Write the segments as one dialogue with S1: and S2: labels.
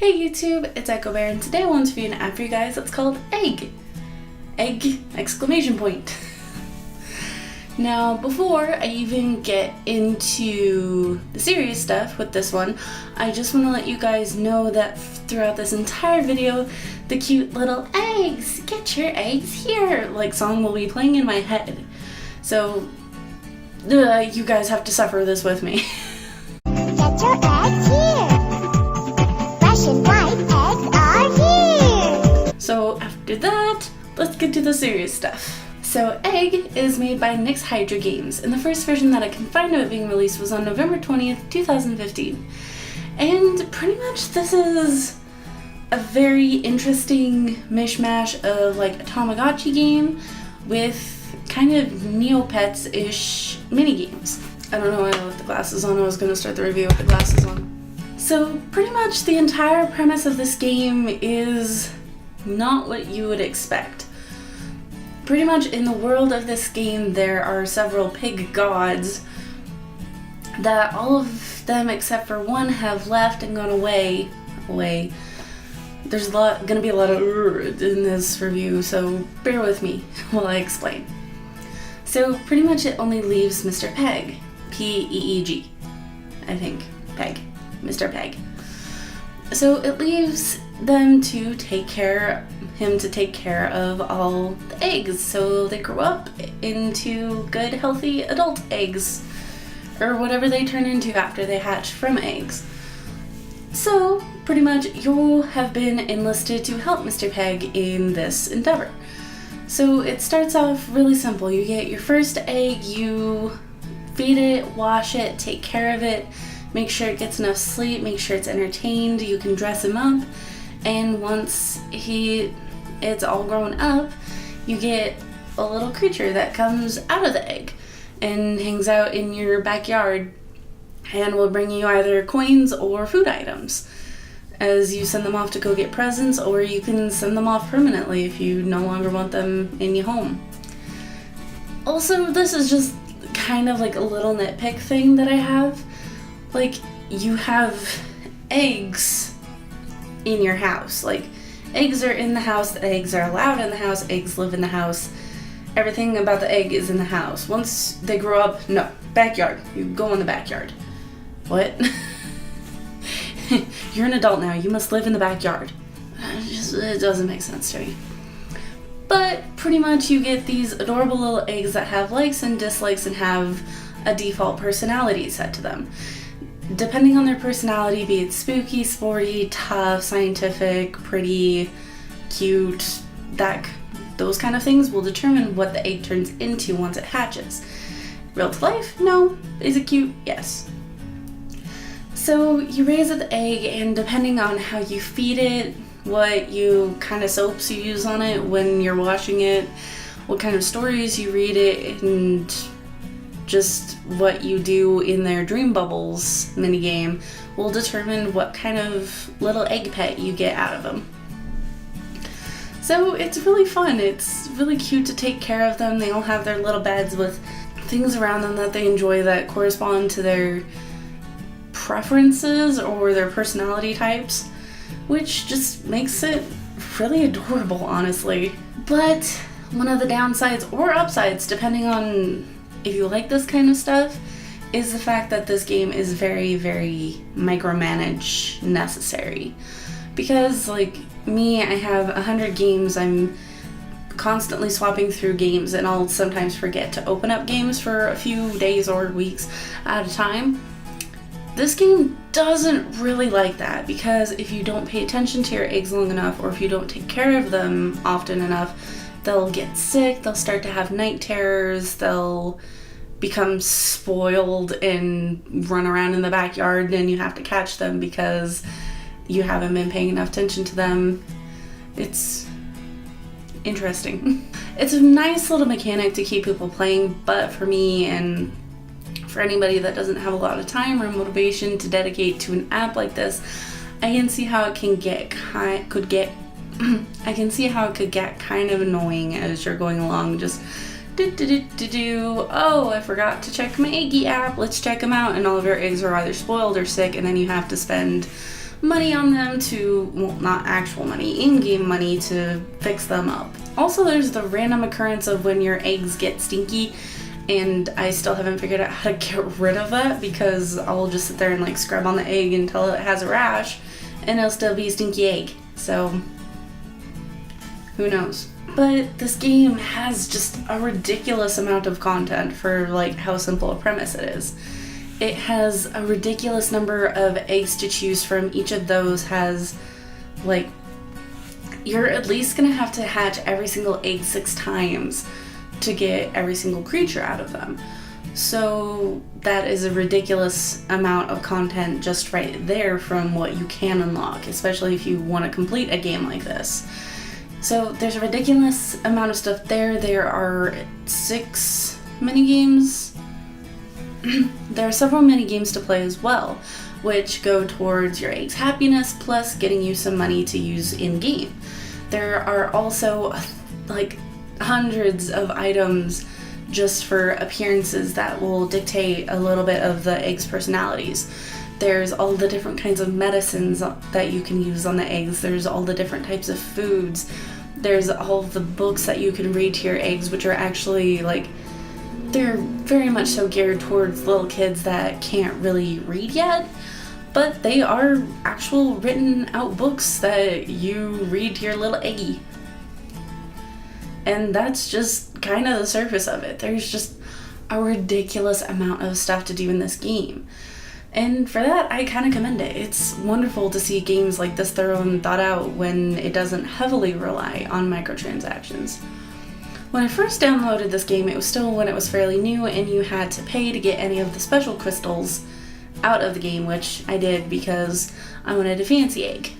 S1: Hey YouTube, it's echobear, and today I want to review an app for you guys that's called Egg. Egg! Exclamation point. Now, before I even get into the serious stuff with this one, I just want to let you guys know that throughout this entire video, the cute little eggs, get your eggs here, like song will be playing in my head. So, you guys have to suffer this with me.
S2: Get your eggs here. Fresh and white eggs are here.
S1: So after that, let's get to the serious stuff. So Egg is made by Nyx Hydra Games, and the first version that I can find of it being released was on November 20th, 2015. And pretty much this is a very interesting mishmash of like a Tamagotchi game with kind of Neopets-ish mini-games. I don't know why I left the glasses on. I was going to start the review with the glasses on. So pretty much the entire premise of this game is not what you would expect. Pretty much in the world of this game there are several pig gods that all of them except for one have left and gone away. There's gonna be a lot of in this review, so bear with me while I explain. So pretty much it only leaves Mr. Peg. P-E-E-G. I think. Peg. Mr. Peg. So it leaves them to take care of all the eggs, so they grow up into good, healthy adult eggs, or whatever they turn into after they hatch from eggs. So pretty much you have been enlisted to help Mr. Peg in this endeavor. So it starts off really simple. You get your first egg, you feed it, wash it, take care of it, make sure it gets enough sleep, make sure it's entertained, you can dress him up, and once it's all grown up, you get a little creature that comes out of the egg and hangs out in your backyard and will bring you either coins or food items as you send them off to go get presents, or you can send them off permanently if you no longer want them in your home. Also, this is just kind of like a little nitpick thing that I have. Like, you have eggs in your house. Like, eggs are in the house, eggs are allowed in the house, eggs live in the house. Everything about the egg is in the house. Once they grow up, no, backyard. You go in the backyard. What? You're an adult now, you must live in the backyard. It doesn't make sense to me. But pretty much you get these adorable little eggs that have likes and dislikes and have a default personality set to them. Depending on their personality, be it spooky, sporty, tough, scientific, pretty, cute, those kind of things will determine what the egg turns into once it hatches. Real to life? No. Is it cute? Yes. So you raise the egg, and depending on how you feed it, what kind of soaps you use on it when you're washing it, what kind of stories you read it, and just what you do in their Dream Bubbles minigame will determine what kind of little egg pet you get out of them. So it's really fun. It's really cute to take care of them. They all have their little beds with things around them that they enjoy that correspond to their preferences or their personality types, which just makes it really adorable, honestly. But one of the downsides or upsides, depending on if you like this kind of stuff, is the fact that this game is very, very micromanage necessary. Because like me, I have 100 games, I'm constantly swapping through games, and I'll sometimes forget to open up games for a few days or weeks at a time. This game doesn't really like that, because if you don't pay attention to your eggs long enough, or if you don't take care of them often enough, they'll get sick, they'll start to have night terrors, they'll become spoiled and run around in the backyard, and you have to catch them because you haven't been paying enough attention to them. It's interesting. It's a nice little mechanic to keep people playing, but for me and for anybody that doesn't have a lot of time or motivation to dedicate to an app like this, I can see how it could get kind of annoying as you're going along. Just oh, I forgot to check my Eggy app, let's check them out, and all of your eggs are either spoiled or sick, and then you have to spend money on them to, well, not actual money, in-game money to fix them up. Also, there's the random occurrence of when your eggs get stinky, and I still haven't figured out how to get rid of that because I'll just sit there and like scrub on the egg until it has a rash and it'll still be a stinky egg. So, who knows? But this game has just a ridiculous amount of content for like how simple a premise it is. It has a ridiculous number of eggs to choose from. Each of those has, like, you're at least gonna have to hatch every single egg 6 times to get every single creature out of them. So that is a ridiculous amount of content just right there from what you can unlock, especially if you want to complete a game like this. So there's a ridiculous amount of stuff there. There are 6 minigames. There are several mini games to play as well, which go towards your egg's happiness plus getting you some money to use in-game. There are also like hundreds of items just for appearances that will dictate a little bit of the eggs' personalities. There's all the different kinds of medicines that you can use on the eggs. There's all the different types of foods. There's all the books that you can read to your eggs, which are actually like, they're very much so geared towards little kids that can't really read yet, but they are actual written out books that you read to your little eggie. And that's just kind of the surface of it. There's just a ridiculous amount of stuff to do in this game. And for that, I kind of commend it. It's wonderful to see games like this thorough and thought out when it doesn't heavily rely on microtransactions. When I first downloaded this game, it was still when it was fairly new and you had to pay to get any of the special crystals out of the game, which I did because I wanted a fancy egg.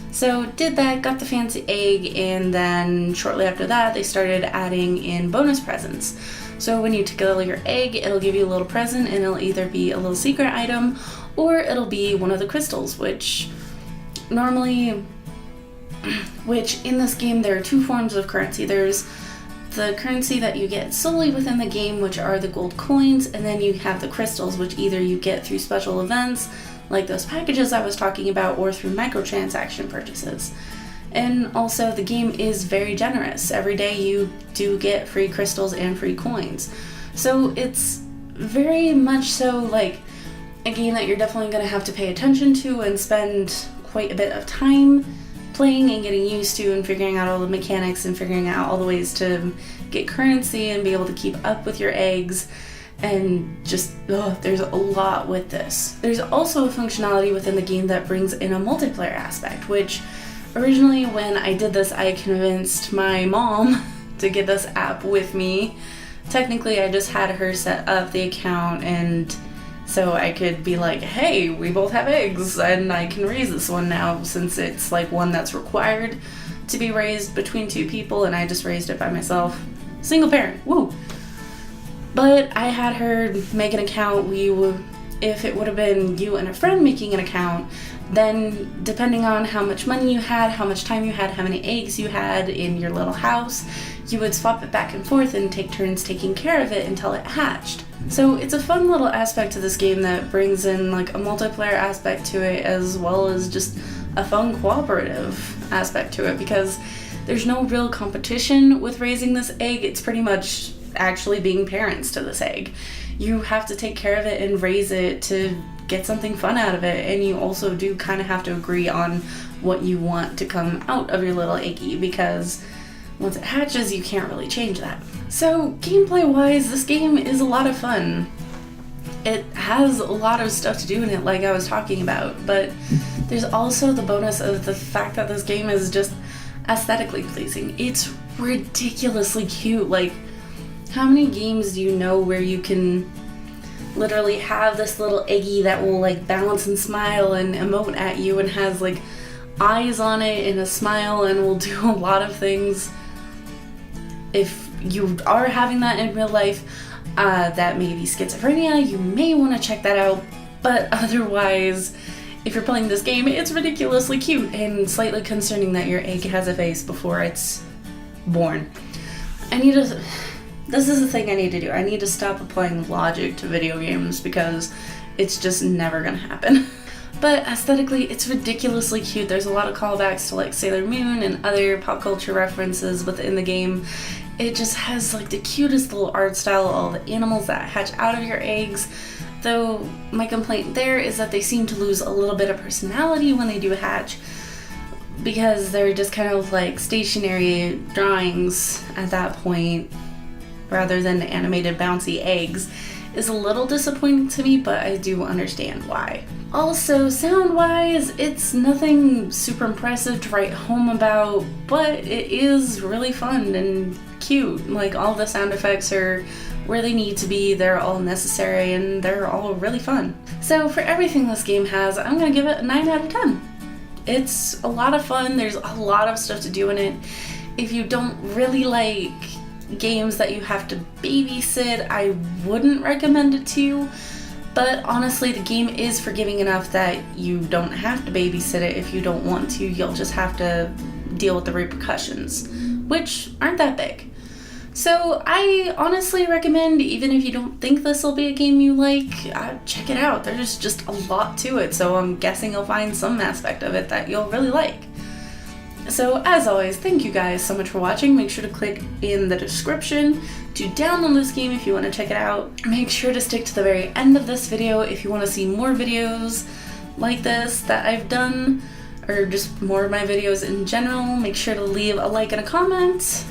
S1: So did that, got the fancy egg, and then shortly after that they started adding in bonus presents. So when you tickle your egg, it'll give you a little present, and it'll either be a little secret item or it'll be one of the crystals, which in this game there are 2 forms of currency. There's the currency that you get solely within the game, which are the gold coins, and then you have the crystals, which either you get through special events like those packages I was talking about, or through microtransaction purchases. And also the game is very generous. Every day you do get free crystals and free coins. So it's very much so like a game that you're definitely going to have to pay attention to and spend quite a bit of time playing and getting used to and figuring out all the mechanics and figuring out all the ways to get currency and be able to keep up with your eggs. And just, there's a lot with this. There's also a functionality within the game that brings in a multiplayer aspect, which originally when I did this, I convinced my mom to get this app with me. Technically, I just had her set up the account, and so I could be like, hey, we both have eggs, and I can raise this one now, since it's like one that's required to be raised between 2 people, and I just raised it by myself. Single parent, woo! But I had her make an account. If it would have been you and a friend making an account, then depending on how much money you had, how much time you had, how many eggs you had in your little house, you would swap it back and forth and take turns taking care of it until it hatched. So it's a fun little aspect to this game that brings in like a multiplayer aspect to it, as well as just a fun cooperative aspect to it, because there's no real competition with raising this egg. It's pretty much actually being parents to this egg. You have to take care of it and raise it to get something fun out of it, and you also do kind of have to agree on what you want to come out of your little eggie, because once it hatches you can't really change that. So gameplay wise, this game is a lot of fun. It has a lot of stuff to do in it, like I was talking about, but there's also the bonus of the fact that this game is just aesthetically pleasing. It's ridiculously cute. Like, how many games do you know where you can literally have this little eggie that will like balance and smile and emote at you and has like eyes on it and a smile and will do a lot of things? If you are having that in real life, that may be schizophrenia, you may want to check that out, but otherwise, if you're playing this game, it's ridiculously cute and slightly concerning that your egg has a face before it's born. This is the thing I need to do. I need to stop applying logic to video games because it's just never gonna happen. But aesthetically, it's ridiculously cute. There's a lot of callbacks to like Sailor Moon and other pop culture references within the game. It just has like the cutest little art style, all the animals that hatch out of your eggs. Though my complaint there is that they seem to lose a little bit of personality when they do hatch, because they're just kind of like stationary drawings at that point rather than animated bouncy eggs. Is a little disappointing to me, but I do understand why. Also, sound-wise, it's nothing super impressive to write home about, but it is really fun and cute. Like, all the sound effects are where they need to be, they're all necessary, and they're all really fun. So for everything this game has, I'm gonna give it a 9 out of 10. It's a lot of fun, there's a lot of stuff to do in it. If you don't really like games that you have to babysit, I wouldn't recommend it to you. But honestly, the game is forgiving enough that you don't have to babysit it if you don't want to. You'll just have to deal with the repercussions, which aren't that big. So I honestly recommend, even if you don't think this will be a game you like, check it out. There's just a lot to it, so I'm guessing you'll find some aspect of it that you'll really like. So as always, thank you guys so much for watching. Make sure to click in the description to download this game if you want to check it out. Make sure to stick to the very end of this video if you want to see more videos like this that I've done, or just more of my videos in general. Make sure to leave a like and a comment.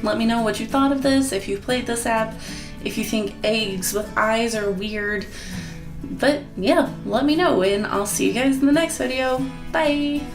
S1: Let me know what you thought of this, if you've played this app, if you think eggs with eyes are weird. But yeah, let me know, and I'll see you guys in the next video. Bye!